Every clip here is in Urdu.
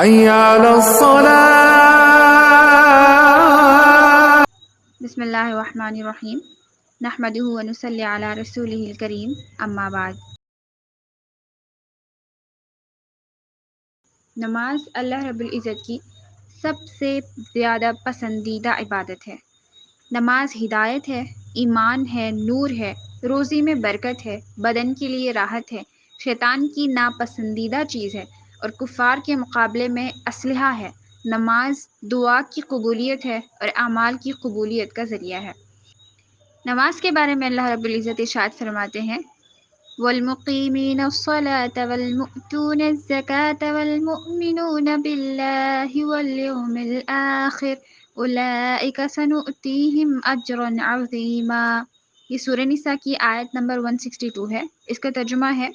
حي على الصلاة. بسم اللہ الرحمن الرحیم نحمدہ ونصلی علی رسولہ الکریم اما بعد۔ نماز اللہ رب العزت کی سب سے زیادہ پسندیدہ عبادت ہے۔ نماز ہدایت ہے، ایمان ہے، نور ہے، روزی میں برکت ہے، بدن کے لیے راحت ہے، شیطان کی ناپسندیدہ چیز ہے اور کفار کے مقابلے میں اسلحہ ہے۔ نماز دعا کی قبولیت ہے اور اعمال کی قبولیت کا ذریعہ ہے۔ نماز کے بارے میں اللہ رب العزت ارشاد فرماتے ہیں وَالْمُقِيمِينَ الصَّلَاةَ وَالْمُؤْتُونَ الزَّكَاةَ وَالْمُؤْمِنُونَ بِاللَّهِ وَالْيَوْمِ الْآخِرِ أُولَئِكَ سَنُؤْتِيهِمْ أَجْرًا عَظِيمًا۔ یہ سورہ نساء کی آیت نمبر 162 ہے۔ اس کا ترجمہ ہے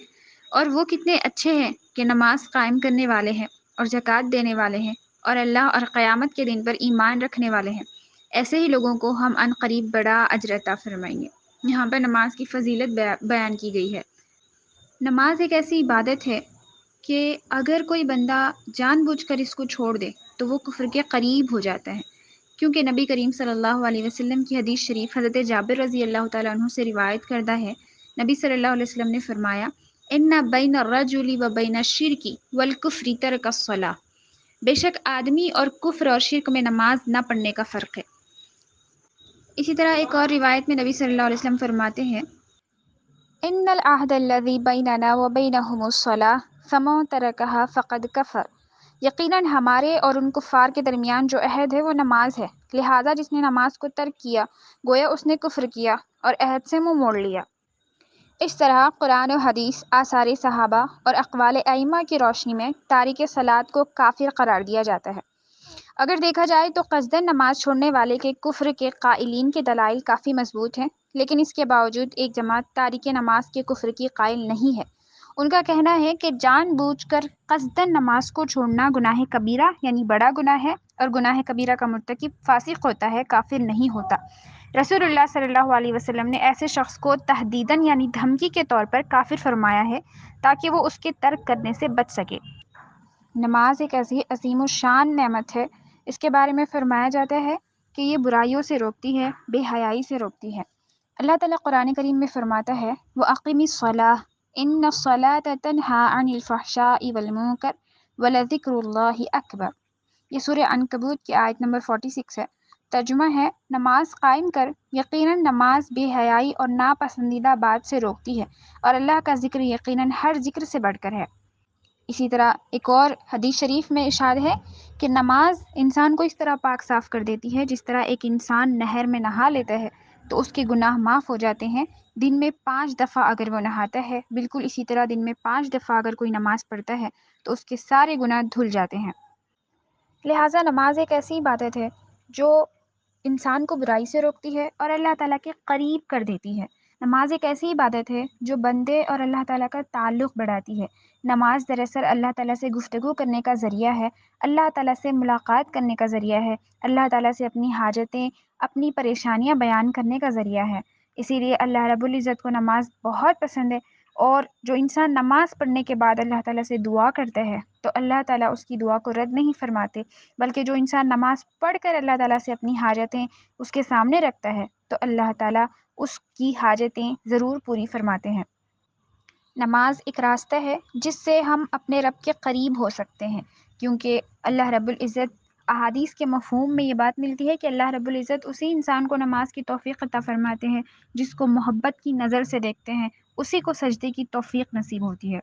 اور وہ کتنے اچھے ہیں کہ نماز قائم کرنے والے ہیں اور زکوٰۃ دینے والے ہیں اور اللہ اور قیامت کے دن پر ایمان رکھنے والے ہیں، ایسے ہی لوگوں کو ہم عن قریب بڑا اجر عطا فرمائیں گے۔ یہاں پر نماز کی فضیلت بیان کی گئی ہے۔ نماز ایک ایسی عبادت ہے کہ اگر کوئی بندہ جان بوجھ کر اس کو چھوڑ دے تو وہ کفر کے قریب ہو جاتا ہے، کیونکہ نبی کریم صلی اللہ علیہ وسلم کی حدیث شریف حضرت جابر رضی اللہ تعالیٰ عنہ سے روایت کردہ ہے۔ نبی صلی اللہ علیہ وسلم نے فرمایا ان بین الرجل و بین الشرک والکفر ترک الصلاۃ، بے شک آدمی اور کفر اور شرک میں نماز نہ پڑھنے کا فرق ہے۔ اسی طرح ایک اور روایت میں نبی صلی اللہ علیہ وسلم فرماتے ہیں ان العہد الذی بیننا وبینہم الصلاۃ فمن ترکہا فقد کفر، یقیناً ہمارے اور ان کفار کے درمیان جو عہد ہے وہ نماز ہے، لہٰذا جس نے نماز کو ترک کیا گویا اس نے کفر کیا اور عہد سے منہ موڑ لیا۔ اس طرح قرآن و حدیث، آثار صحابہ اور اقوال ائمہ کی روشنی میں تارک صلاۃ کو کافر قرار دیا جاتا ہے۔ اگر دیکھا جائے تو قصداً نماز چھوڑنے والے کے کفر کے قائلین کے دلائل کافی مضبوط ہیں، لیکن اس کے باوجود ایک جماعت تارک نماز کے کفر کی قائل نہیں ہے۔ ان کا کہنا ہے کہ جان بوجھ کر قصداً نماز کو چھوڑنا گناہ کبیرہ یعنی بڑا گناہ ہے، اور گناہ کبیرہ کا مرتکب فاسق ہوتا ہے، کافر نہیں ہوتا۔ رسول اللہ صلی اللہ علیہ وسلم نے ایسے شخص کو تہدیداً یعنی دھمکی کے طور پر کافر فرمایا ہے تاکہ وہ اس کے ترک کرنے سے بچ سکے۔ نماز ایک ایسی عظیم الشان نعمت ہے، اس کے بارے میں فرمایا جاتا ہے کہ یہ برائیوں سے روکتی ہے، بے حیائی سے روکتی ہے۔ اللہ تعالیٰ قرآن کریم میں فرماتا ہے وَأَقِمِ الصَّلَاةَ إِنَّ الصَّلَاةَ تَنْهَىٰ عَنِ الْفَحْشَاءِ وَالْمُنكَرِ وَلَذِكْرُ اللَّهِ أَكْبَرُ۔ یہ سورہ عنکبوت کی آیت نمبر 46 ہے۔ ترجمہ ہے نماز قائم کر، یقیناً نماز بے حیائی اور ناپسندیدہ بات سے روکتی ہے اور اللہ کا ذکر یقیناً ہر ذکر سے بڑھ کر ہے۔ اسی طرح ایک اور حدیث شریف میں ارشاد ہے کہ نماز انسان کو اس طرح پاک صاف کر دیتی ہے جس طرح ایک انسان نہر میں نہا لیتا ہے تو اس کے گناہ معاف ہو جاتے ہیں دن میں 5 دفعہ اگر وہ نہاتا ہے، بالکل اسی طرح دن میں 5 دفعہ اگر کوئی نماز پڑھتا ہے تو اس کے سارے گناہ دھل جاتے ہیں۔ لہٰذا نماز ایک ایسی عبادت ہے جو انسان کو برائی سے روکتی ہے اور اللہ تعالیٰ کے قریب کر دیتی ہے۔ نماز ایک ایسی عبادت ہے جو بندے اور اللہ تعالیٰ کا تعلق بڑھاتی ہے۔ نماز دراصل اللہ تعالیٰ سے گفتگو کرنے کا ذریعہ ہے، اللہ تعالیٰ سے ملاقات کرنے کا ذریعہ ہے، اللہ تعالیٰ سے اپنی حاجتیں، اپنی پریشانیاں بیان کرنے کا ذریعہ ہے۔ اسی لیے اللہ رب العزت کو نماز بہت پسند ہے، اور جو انسان نماز پڑھنے کے بعد اللہ تعالیٰ سے دعا کرتا ہے تو اللہ تعالیٰ اس کی دعا کو رد نہیں فرماتے، بلکہ جو انسان نماز پڑھ کر اللہ تعالیٰ سے اپنی حاجتیں اس کے سامنے رکھتا ہے تو اللہ تعالیٰ اس کی حاجتیں ضرور پوری فرماتے ہیں۔ نماز ایک راستہ ہے جس سے ہم اپنے رب کے قریب ہو سکتے ہیں، کیونکہ اللہ رب العزت احادیث کے مفہوم میں یہ بات ملتی ہے کہ اللہ رب العزت اسی انسان کو نماز کی توفیق عطا فرماتے ہیں جس کو محبت کی نظر سے دیکھتے ہیں، اسی کو سجدے کی توفیق نصیب ہوتی ہے۔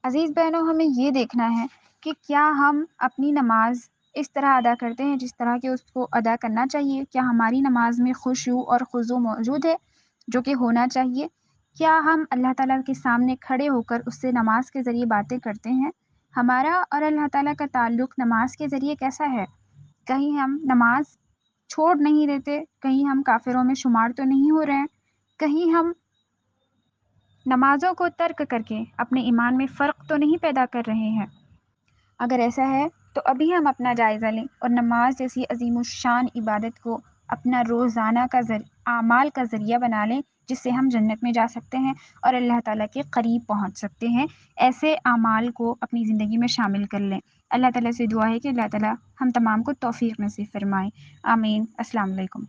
عزیز بہنوں، ہمیں یہ دیکھنا ہے کہ کیا ہم اپنی نماز اس طرح ادا کرتے ہیں جس طرح کہ اس کو ادا کرنا چاہیے؟ کیا ہماری نماز میں خشوع اور خضوع موجود ہے جو کہ ہونا چاہیے؟ کیا ہم اللہ تعالیٰ کے سامنے کھڑے ہو کر اس سے نماز کے ذریعے باتیں کرتے ہیں؟ ہمارا اور اللہ تعالیٰ کا تعلق نماز کے ذریعے کیسا ہے؟ کہیں ہم نماز چھوڑ نہیں دیتے، کہیں ہم کافروں میں شمار تو نہیں ہو رہے ہیں، کہیں ہم نمازوں کو ترک کر کے اپنے ایمان میں فرق تو نہیں پیدا کر رہے ہیں؟ اگر ایسا ہے تو ابھی ہم اپنا جائزہ لیں اور نماز جیسی عظیم الشان عبادت کو اپنا روزانہ کا اعمال کا ذریعہ بنا لیں، جس سے ہم جنت میں جا سکتے ہیں اور اللہ تعالیٰ کے قریب پہنچ سکتے ہیں۔ ایسے اعمال کو اپنی زندگی میں شامل کر لیں۔ اللہ تعالیٰ سے دعا ہے کہ اللہ تعالیٰ ہم تمام کو توفیق نصیب فرمائے۔ آمین۔ السلام علیکم۔